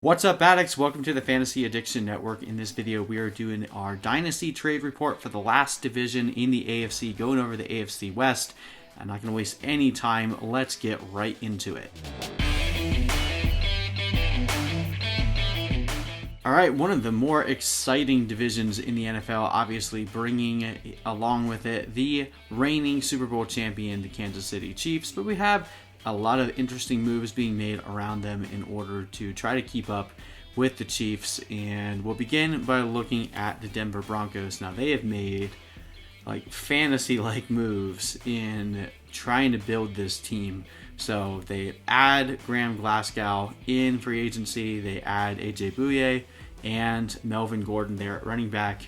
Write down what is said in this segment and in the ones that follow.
What's up, addicts? Welcome to the Fantasy Addiction Network. In this video, we are doing our Dynasty trade report for the last division in the AFC, going over the AFC West. I'm not going to waste any time. Let's get right into it. All right, one of the more exciting divisions in the NFL, obviously bringing along with it the reigning Super Bowl champion, the Kansas City Chiefs, but we have a lot of interesting moves being made around them in order to try to keep up with the Chiefs. And we'll begin by looking at the Denver Broncos. Now, they have made like fantasy-like moves in trying to build this team. So they add Graham Glasgow in free agency. They add AJ Bouye and Melvin Gordon there at running back.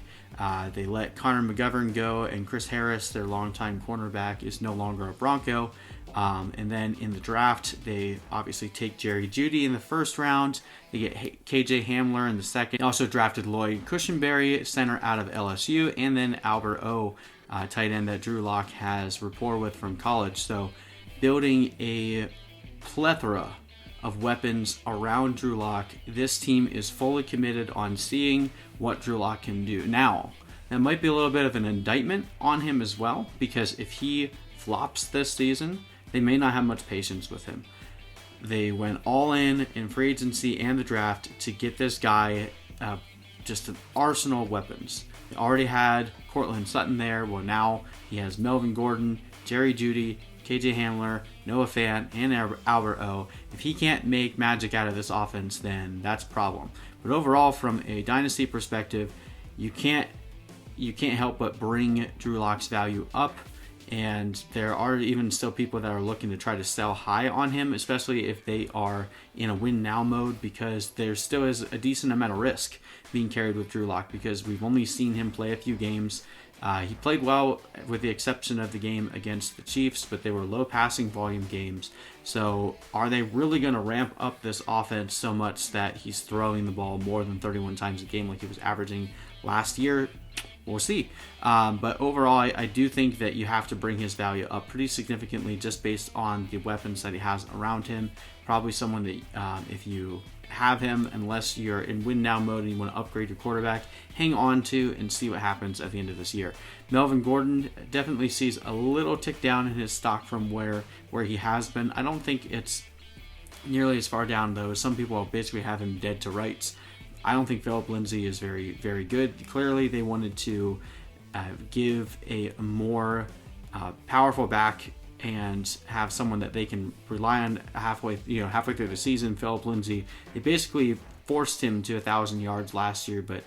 They let Connor McGovern go, and Chris Harris, their longtime cornerback, is no longer a Bronco. And then in the draft, they obviously take Jerry Jeudy in the first round. They get KJ Hamler in the second. They also drafted Lloyd Cushenberry, center out of LSU, and then Albert O, tight end that Drew Lock has rapport with from college. So building a plethora of weapons around Drew Lock. This team is fully committed on seeing what Drew Lock can do. Now, that might be a little bit of an indictment on him as well, because if he flops this season, they may not have much patience with him. They went all in free agency and the draft to get this guy just an arsenal of weapons. They already had Courtland Sutton there. Well, now he has Melvin Gordon, Jerry Jeudy, KJ Hamler, Noah Fant, and Albert O. If he can't make magic out of this offense, then that's a problem. But overall, from a dynasty perspective, you can't help but bring Drew Lock's value up. And there are even still people that are looking to try to sell high on him, especially if they are in a win now mode, because there still is a decent amount of risk being carried with Drew Lock, because we've only seen him play a few games. He played well with the exception of the game against the Chiefs, but they were low passing volume games. So are they really going to ramp up this offense so much that he's throwing the ball more than 31 times a game like he was averaging last year? We'll see. But overall, I do think that you have to bring his value up pretty significantly just based on the weapons that he has around him. Probably someone that if you have him, unless you're in win now mode and you want to upgrade your quarterback, hang on to and see what happens at the end of this year. Melvin Gordon definitely sees a little tick down in his stock from where he has been. I don't think it's nearly as far down, though. Some people basically have him dead to rights. I don't think Philip Lindsay is very, very good. Clearly, they wanted to give a more powerful back and have someone that they can rely on halfway through the season. Philip Lindsay, they basically forced him to 1,000 yards last year, but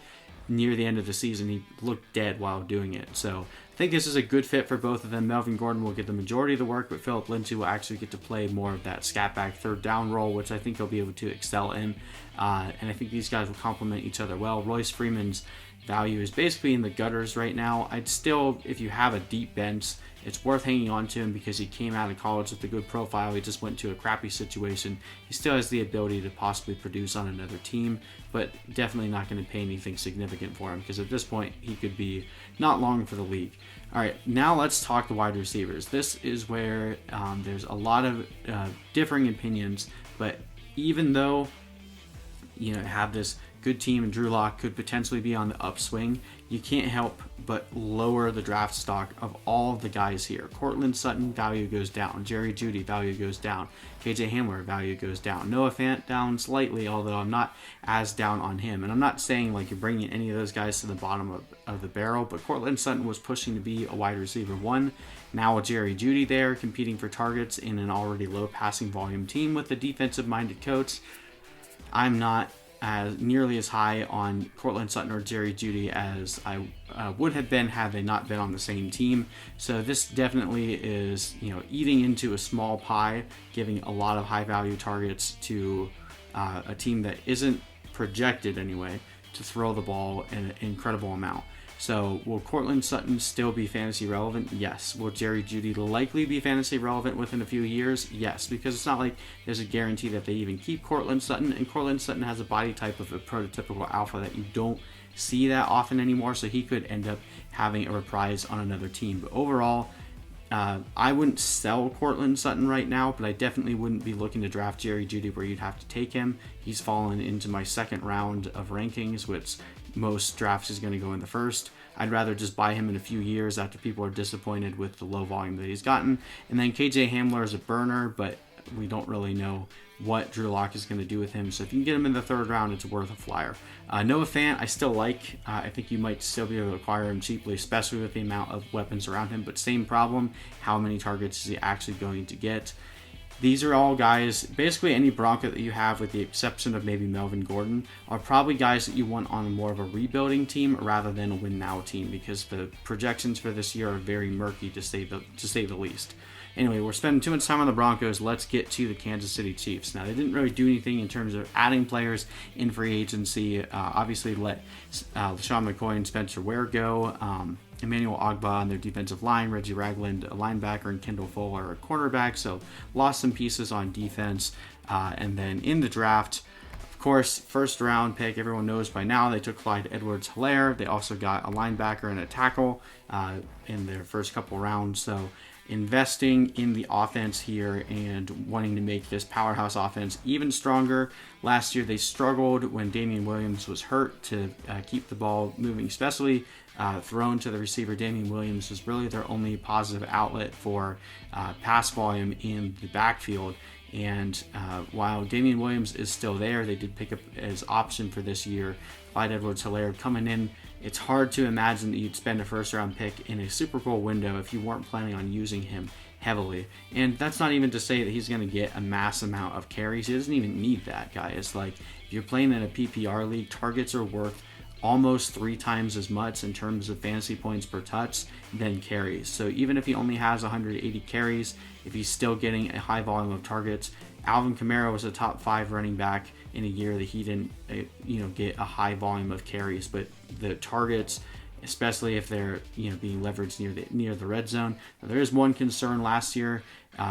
near the end of the season, he looked dead while doing it. So I think this is a good fit for both of them. Melvin Gordon will get the majority of the work, but Philip Lindsay will actually get to play more of that scat back third down role, which I think he'll be able to excel in. And I think these guys will complement each other well. Royce Freeman's value is basically in the gutters right now. I'd still, if you have a deep bench, it's worth hanging on to him because he came out of college with a good profile. He just went to a crappy situation. He still has the ability to possibly produce on another team, but definitely not going to pay anything significant for him because at this point he could be not long for the league. All right, now let's talk the wide receivers. This is where there's a lot of differing opinions, but even though have this good team and Drew Lock could potentially be on the upswing, you can't help but lower the draft stock of all of the guys here. Courtland Sutton, value goes down. Jerry Jeudy, value goes down. KJ Hamler, value goes down. Noah Fant, down slightly, although I'm not as down on him. And I'm not saying like you're bringing any of those guys to the bottom of the barrel, but Courtland Sutton was pushing to be a wide receiver one. Now with Jerry Jeudy there, competing for targets in an already low passing volume team with a defensive-minded coach, I'm not nearly as high on Courtland Sutton or Jerry Jeudy as I would have been had they not been on the same team. So this definitely is, eating into a small pie, giving a lot of high value targets to a team that isn't projected anyway to throw the ball an incredible amount. So will Courtland Sutton still be fantasy relevant? Yes. Will Jerry Jeudy likely be fantasy relevant within a few years? Yes, because it's not like there's a guarantee that they even keep Courtland Sutton, and Courtland Sutton has a body type of a prototypical alpha that you don't see that often anymore, so he could end up having a reprise on another team. But overall, I wouldn't sell Cortland Sutton right now, but I definitely wouldn't be looking to draft Jerry Jeudy where you'd have to take him. He's fallen into my second round of rankings, which most drafts is going to go in the first. I'd rather just buy him in a few years after people are disappointed with the low volume that he's gotten. And then KJ Hamler is a burner, but we don't really know what Drew Lock is going to do with him. So if you can get him in the third round, it's worth a flyer. Noah Fant, I still like. I think you might still be able to acquire him cheaply, especially with the amount of weapons around him. But same problem, how many targets is he actually going to get? These are all guys, basically any Bronco that you have with the exception of maybe Melvin Gordon, are probably guys that you want on more of a rebuilding team rather than a win-now team, because the projections for this year are very murky to say the least. Anyway, we're spending too much time on the Broncos. Let's get to the Kansas City Chiefs. Now, they didn't really do anything in terms of adding players in free agency. Obviously, let LaShawn McCoy and Spencer Ware go. Emmanuel Ogbah on their defensive line, Reggie Ragland, a linebacker, and Kendall Fuller, a cornerback. So, lost some pieces on defense. And then in the draft, of course, first round pick, everyone knows by now, they took Clyde Edwards-Helaire. They also got a linebacker and a tackle in their first couple rounds. So, investing in the offense here and wanting to make this powerhouse offense even stronger. Last year they struggled when Damian Williams was hurt to keep the ball moving, especially thrown to the receiver. Damian Williams was really their only positive outlet for pass volume in the backfield. And while Damian Williams is still there, they did pick up as option for this year Clyde Edwards-Helaire coming in. It's hard to imagine that you'd spend a first-round pick in a Super Bowl window if you weren't planning on using him heavily. And that's not even to say that he's going to get a mass amount of carries. He doesn't even need that, guys. Like, if you're playing in a PPR league, targets are worth almost 3 times as much in terms of fantasy points per touch than carries. So even if he only has 180 carries, if he's still getting a high volume of targets, Alvin Kamara was a top 5 running back in a year that he didn't get a high volume of carries, but the targets, especially if they're being leveraged near the red zone. Now, there is one concern last year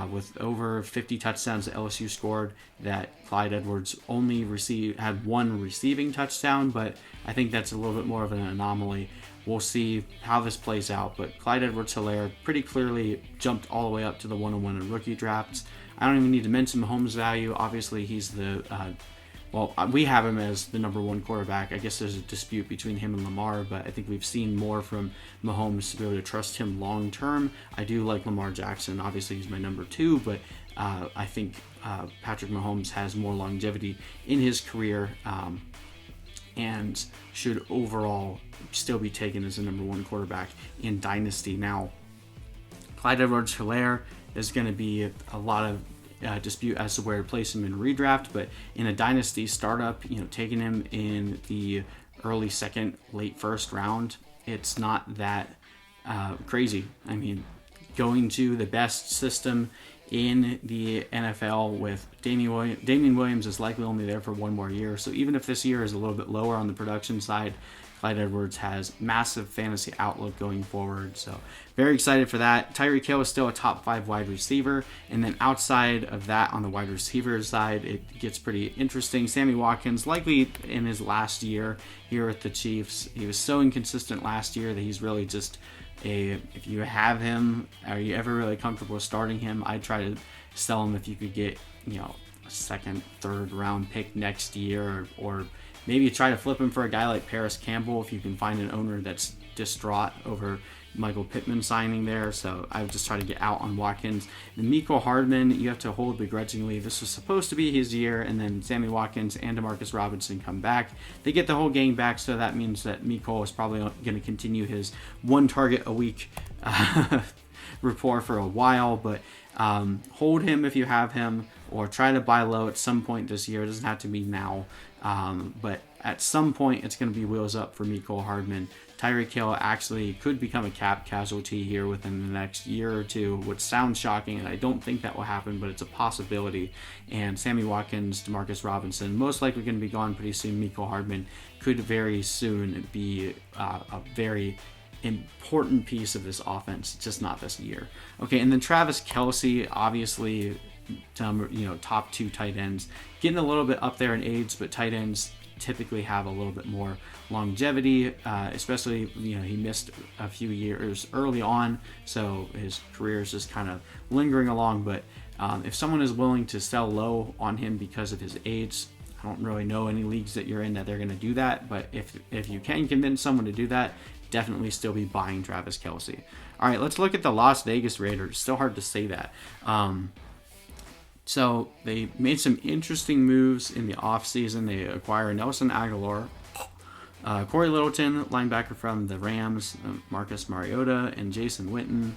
with over 50 touchdowns that LSU scored, that Clyde Edwards only had 1 receiving touchdown, but I think that's a little bit more of an anomaly. We'll see how this plays out, but Clyde Edwards-Helaire pretty clearly jumped all the way up to the 101 in rookie drafts. I don't even need to mention Mahomes' value. Obviously, he's we have him as the number 1 quarterback. I guess there's a dispute between him and Lamar, but I think we've seen more from Mahomes to be able to trust him long term. I do like Lamar Jackson. Obviously, he's my number 2, but I think Patrick Mahomes has more longevity in his career and should overall still be taken as the number 1 quarterback in Dynasty. Now, Clyde Edwards-Helaire is going to be a lot of dispute as to where to place him in redraft, but in a Dynasty startup, taking him in the early second, late first round, it's not that crazy. I mean, going to the best system in the NFL with Damian Williams is likely only there for 1 more year, so even if this year is a little bit lower on the production side, Clyde Edwards has massive fantasy outlook going forward, so very excited for that. Tyreek Hill is still a top 5 wide receiver, and then outside of that on the wide receiver side, it gets pretty interesting. Sammy Watkins, likely in his last year here with the Chiefs. He was so inconsistent last year that he's really just if you have him, are you ever really comfortable starting him? I'd try to sell him if you could get, a second, third round pick next year, or maybe try to flip him for a guy like Paris Campbell if you can find an owner that's distraught over Michael Pittman signing there. So I would just try to get out on Watkins. And Mecole Hardman, you have to hold begrudgingly. This was supposed to be his year, and then Sammy Watkins and Demarcus Robinson come back. They get the whole gang back, so that means that Mecole is probably going to continue his 1 target a week rapport for a while, but hold him if you have him, or try to buy low at some point this year. It doesn't have to be now, but at some point it's going to be wheels up for Mecole Hardman. Tyreek Hill actually could become a cap casualty here within the next year or 2, which sounds shocking, and I don't think that will happen, but it's a possibility. And Sammy Watkins, Demarcus Robinson, most likely going to be gone pretty soon. Mecole Hardman could very soon be a very important piece of this offense, just not this year. Okay, and then Travis Kelce, obviously top 2 tight ends, getting a little bit up there in age, but tight ends typically have a little bit more longevity, especially, he missed a few years early on, so his career is just kind of lingering along. But if someone is willing to sell low on him because of his age, I don't really know any leagues that you're in that they're going to do that, but if you can convince someone to do that, definitely still be buying Travis Kelce. All right, let's look at the Las Vegas Raiders. Still hard to say that. So they made some interesting moves in the offseason. They acquired Nelson Aguilar, Corey Littleton, linebacker from the Rams, Marcus Mariota, and Jason Witten.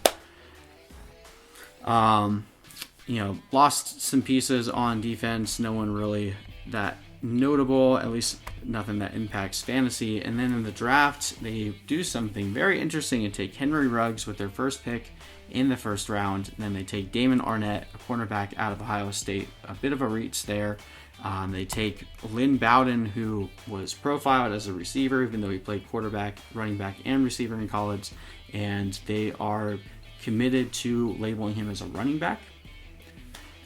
Lost some pieces on defense. No one really that notable, at least nothing that impacts fantasy. And then in the draft, they do something very interesting and take Henry Ruggs with their first pick in the first round. And then they take Damon Arnett, a cornerback out of Ohio State, a bit of a reach there. They take Lynn Bowden, who was profiled as a receiver, even though he played quarterback, running back, and receiver in college. And they are committed to labeling him as a running back.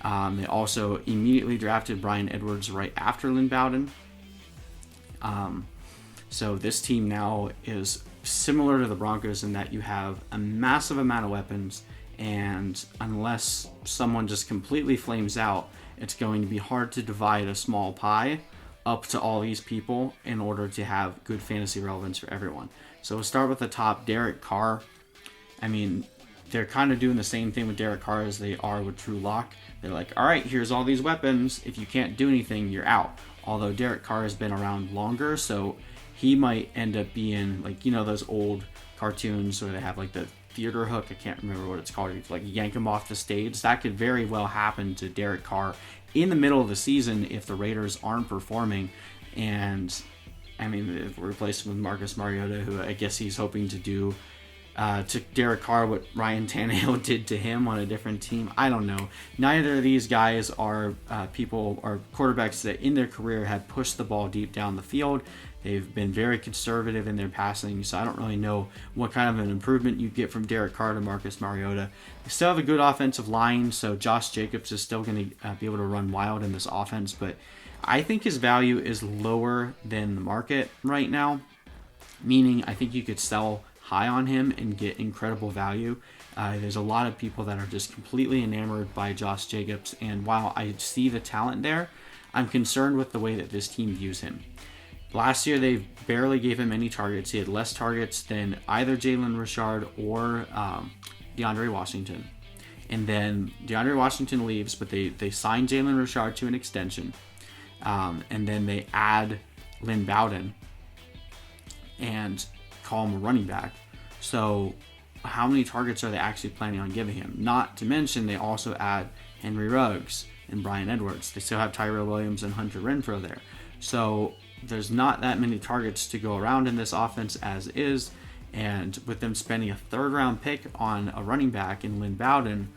They also immediately drafted Bryan Edwards right after Lynn Bowden. So this team now is similar to the Broncos in that you have a massive amount of weapons, and unless someone just completely flames out, it's going to be hard to divide a small pie up to all these people in order to have good fantasy relevance for everyone. So we'll start with the top, Derek Carr. I mean, they're kind of doing the same thing with Derek Carr as they are with Drew Lock. They're like, all right, here's all these weapons. If you can't do anything, you're out. Although Derek Carr has been around longer, so he might end up being like, those old cartoons where they have like the theater hook. I can't remember what it's called. You like yank him off the stage. That could very well happen to Derek Carr in the middle of the season if the Raiders aren't performing. And I mean, if we replace him with Marcus Mariota, who I guess he's hoping to do to Derek Carr what Ryan Tannehill did to him on a different team. I don't know. Neither of these guys are quarterbacks that in their career have pushed the ball deep down the field. They've been very conservative in their passing, so I don't really know what kind of an improvement you get from Derek Carr to Marcus Mariota. They still have a good offensive line, so Josh Jacobs is still going to be able to run wild in this offense, but I think his value is lower than the market right now, meaning I think you could sell high on him and get incredible value. There's a lot of people that are just completely enamored by Josh Jacobs, and while I see the talent there, I'm concerned with the way that this team views him. Last year, they barely gave him any targets. He had less targets than either Jalen Richard or DeAndre Washington. And then DeAndre Washington leaves, but they signed Jalen Richard to an extension. And then they add Lynn Bowden and call him a running back. So how many targets are they actually planning on giving him? Not to mention they also add Henry Ruggs and Bryan Edwards. They still have Tyrell Williams and Hunter Renfrow there. So there's not that many targets to go around in this offense as is. And with them spending a third-round pick on a running back in Lynn Bowden,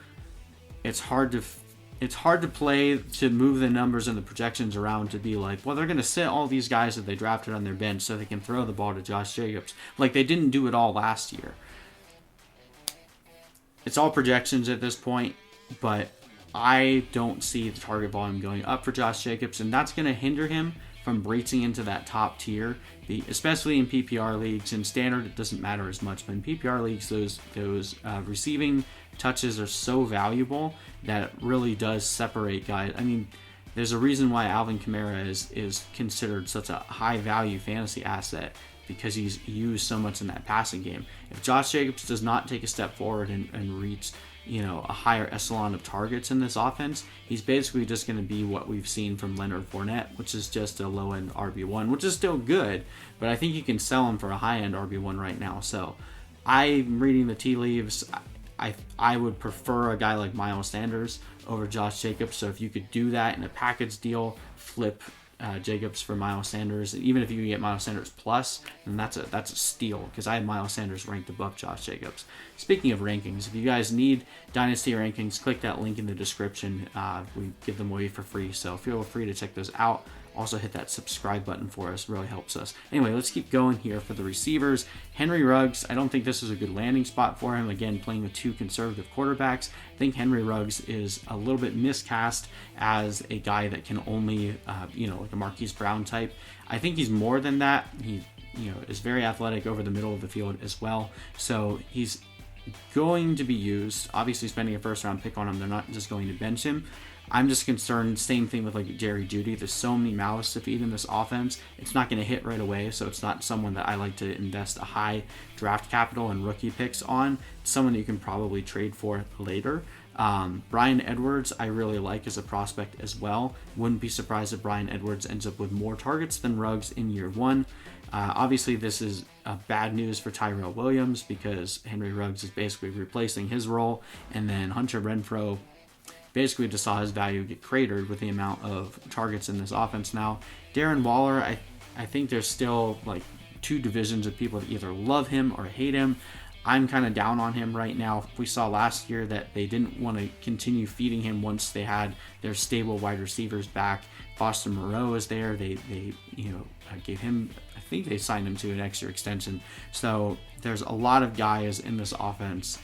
it's hard to play to move the numbers and the projections around to be like, well, they're going to sit all these guys that they drafted on their bench so they can throw the ball to Josh Jacobs. Like they didn't do it all last year. It's all projections at this point, but I don't see the target volume going up for Josh Jacobs, and that's going to hinder him from breaching into that top tier, especially in PPR leagues. In standard, it doesn't matter as much, but in PPR leagues, those receiving touches are so valuable that it really does separate guys. I mean, there's a reason why Alvin Kamara is considered such a high value fantasy asset, because he's used so much in that passing game. If Josh Jacobs does not take a step forward and reach a higher echelon of targets in this offense, he's basically just going to be what we've seen from Leonard Fournette, which is just a low-end RB1, which is still good, but I think you can sell him for a high-end RB1 right now. So I'm reading the tea leaves. I would prefer a guy like Miles Sanders over Josh Jacobs. So if you could do that in a package deal, flip Jacobs for Miles Sanders, and even if you can get Miles Sanders plus, then that's a steal, because I have Miles Sanders ranked above Josh Jacobs. Speaking of rankings, if you guys need Dynasty rankings, click that link in the description. We give them away for free, so feel free to check those out. Also hit that subscribe button for us, really helps us. Anyway, let's keep going here for the receivers. Henry Ruggs, I don't think this is a good landing spot for him. Again, playing with 2 conservative quarterbacks. I think Henry Ruggs is a little bit miscast as a guy that can only, like a Marquise Brown type. I think he's more than that. He, is very athletic over the middle of the field as well. So he's going to be used. Obviously, spending a first-round pick on him, they're not just going to bench him. I'm just concerned, same thing with like Jerry Jeudy. There's so many mouths to feed in this offense. It's not going to hit right away, so it's not someone that I like to invest a high draft capital and rookie picks on. It's someone that you can probably trade for later. Bryan Edwards, I really like as a prospect as well. Wouldn't be surprised if Bryan Edwards ends up with more targets than Ruggs in year 1. Obviously, this is bad news for Tyrell Williams because Henry Ruggs is basically replacing his role, and then Hunter Renfrow basically just saw his value get cratered with the amount of targets in this offense now. Darren Waller, I think there's still like 2 divisions of people that either love him or hate him. I'm kind of down on him right now. We saw last year that they didn't want to continue feeding him once they had their stable wide receivers back. Foster Moreau is there. They gave him, I think they signed him to an extra extension. So there's a lot of guys in this offense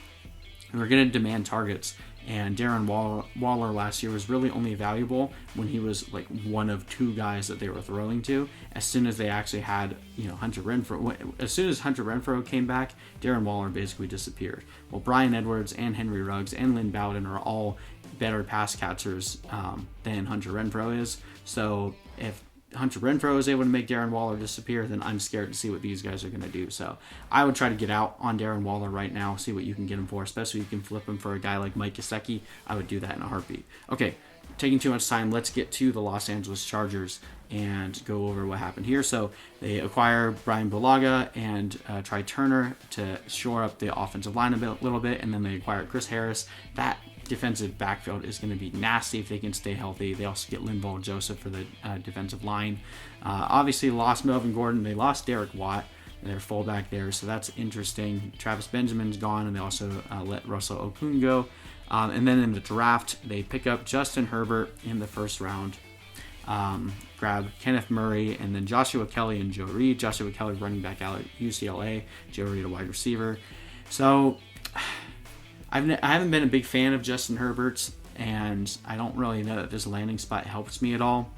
who are going to demand targets. And Darren Waller last year was really only valuable when he was like one of 2 guys that they were throwing to. As soon as they actually had, Hunter Renfrow, as soon as Hunter Renfrow came back, Darren Waller basically disappeared. Well, Bryan Edwards and Henry Ruggs and Lynn Bowden are all better pass catchers than Hunter Renfrow is. So if Hunter Renfrow is able to make Darren Waller disappear, then I'm scared to see what these guys are going to do. So I would try to get out on Darren Waller right now, see what you can get him for, especially if you can flip him for a guy like Mike Gesicki. I would do that in a heartbeat. Okay, taking too much time, let's get to the Los Angeles Chargers and go over what happened here. So they acquire Brian Bulaga and Try Turner to shore up the offensive line a little bit, and then they acquire Chris Harris. That defensive backfield is going to be nasty if they can stay healthy. They also get Linval Joseph for the defensive line. Obviously lost Melvin Gordon. They lost Derek Watt, their fullback there, so that's interesting. Travis Benjamin's gone, and they also let Russell Okung go. And then in the draft, they pick up Justin Herbert in the first round. Grab Kenneth Murray, and then Joshua Kelly and Joe Reed. Joshua Kelly running back out at UCLA. Joe Reed a wide receiver. So I haven't been a big fan of Justin Herbert's, and I don't really know that this landing spot helps me at all.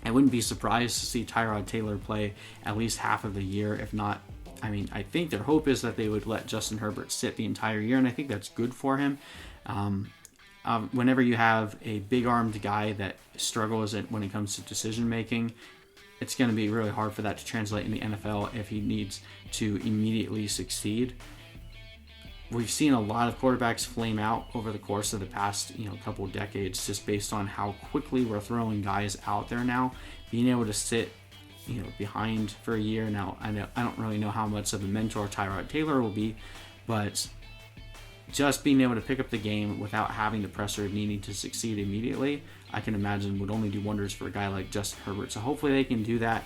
I wouldn't be surprised to see Tyrod Taylor play at least half of the year, if not. I think their hope is that they would let Justin Herbert sit the entire year, and I think that's good for him. Whenever you have a big-armed guy that struggles when it comes to decision-making, it's going to be really hard for that to translate in the NFL if he needs to immediately succeed. We've seen a lot of quarterbacks flame out over the course of the past, couple of decades, just based on how quickly we're throwing guys out there now. Being able to sit, behind for a year now. I don't really know how much of a mentor Tyrod Taylor will be, but just being able to pick up the game without having the pressure of needing to succeed immediately, I can imagine would only do wonders for a guy like Justin Herbert. So hopefully they can do that.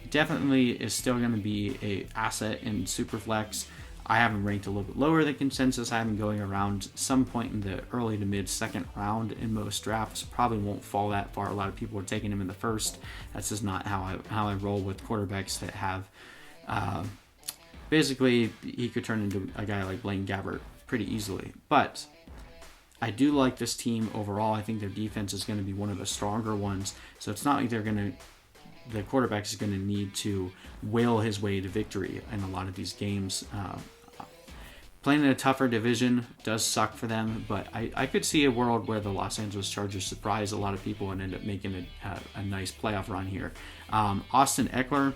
Definitely is still going to be a asset in Superflex. I have him ranked a little bit lower than consensus. I have him going around some point in the early to mid second round in most drafts. Probably won't fall that far. A lot of people are taking him in the first. That's just not how I roll with quarterbacks that have. Basically, he could turn into a guy like Blaine Gabbert pretty easily. But I do like this team overall. I think their defense is going to be one of the stronger ones. So it's not like the quarterback is going to need to will his way to victory in a lot of these games. Playing in a tougher division does suck for them, but I could see a world where the Los Angeles Chargers surprise a lot of people and end up making a nice playoff run here. Austin Eckler,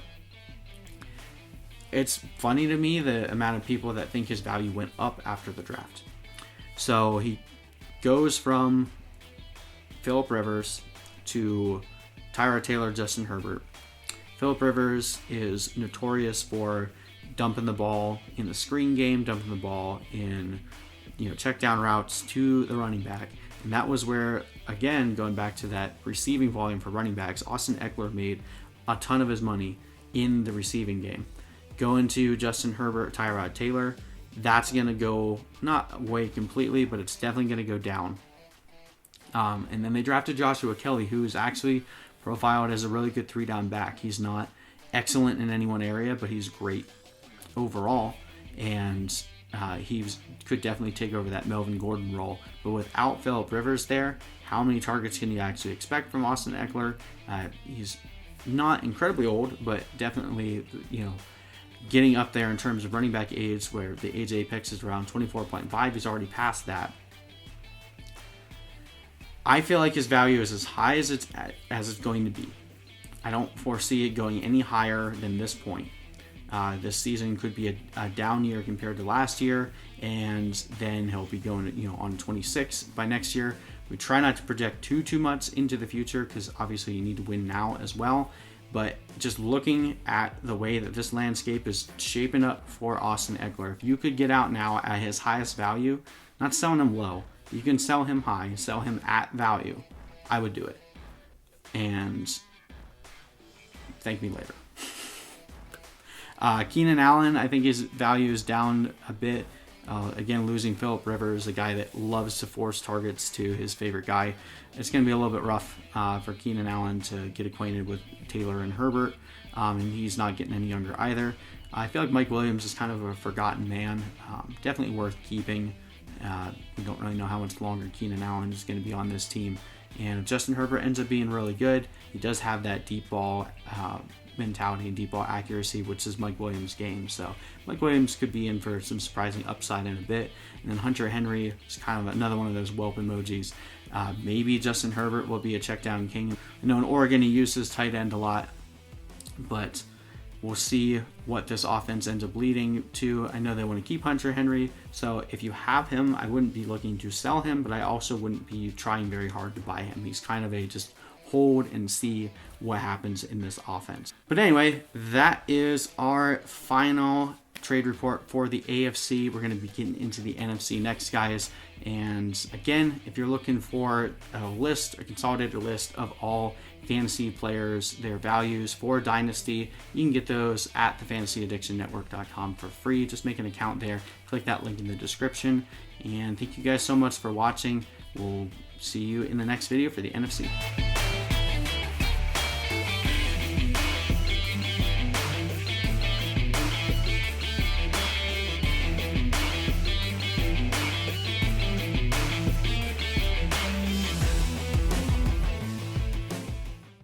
it's funny to me the amount of people that think his value went up after the draft. So he goes from Phillip Rivers to Tyrod Taylor, Justin Herbert. Phillip Rivers is notorious for dumping the ball in the screen game, dumping the ball in check down routes to the running back. And that was where, again, going back to that receiving volume for running backs, Austin Eckler made a ton of his money in the receiving game. Going to Justin Herbert, Tyrod Taylor, that's going to go not away completely, but it's definitely going to go down. And then they drafted Joshua Kelly, who is actually profiled as a really good 3-down back. He's not excellent in any one area, but he's great overall, and he could definitely take over that Melvin Gordon role. But without Phillip Rivers there, how many targets can you actually expect from Austin Eckler? He's not incredibly old, but definitely, getting up there in terms of running back age, where the age apex is around 24.5. He's already past that. I feel like his value is as high as it's going to be. I don't foresee it going any higher than this point. This season could be a down year compared to last year, and then he'll be going, on 26 by next year. We try not to project too much into the future, because obviously you need to win now as well. But just looking at the way that this landscape is shaping up for Austin Eckler, if you could get out now at his highest value, not selling him low, you can sell him high, sell him at value, I would do it. And thank me later. Keenan Allen, I think his value is down a bit. Again, losing Phillip Rivers, a guy that loves to force targets to his favorite guy. It's going to be a little bit rough for Keenan Allen to get acquainted with Taylor and Herbert, and he's not getting any younger either. I feel like Mike Williams is kind of a forgotten man. Definitely worth keeping. We don't really know how much longer Keenan Allen is going to be on this team. And if Justin Herbert ends up being really good, he does have that deep ball mentality and deep ball accuracy, which is Mike Williams' game. So Mike Williams could be in for some surprising upside in a bit. And then Hunter Henry is kind of another one of those whelp emojis. Maybe Justin Herbert will be a check down king. I know in Oregon he uses tight end a lot, but we'll see what this offense ends up leading to. I know they want to keep Hunter Henry, so if you have him, I wouldn't be looking to sell him, but I also wouldn't be trying very hard to buy him. He's kind of a just hold and see what happens in this offense. But anyway, that is our final trade report for the AFC. We're going to be getting into the NFC next, guys. And again, if you're looking for a consolidated list of all fantasy players, their values for Dynasty, you can get those at thefantasyaddictionnetwork.com for free. Just make an account there. Click that link in the description. And thank you guys so much for watching. We'll see you in the next video for the NFC.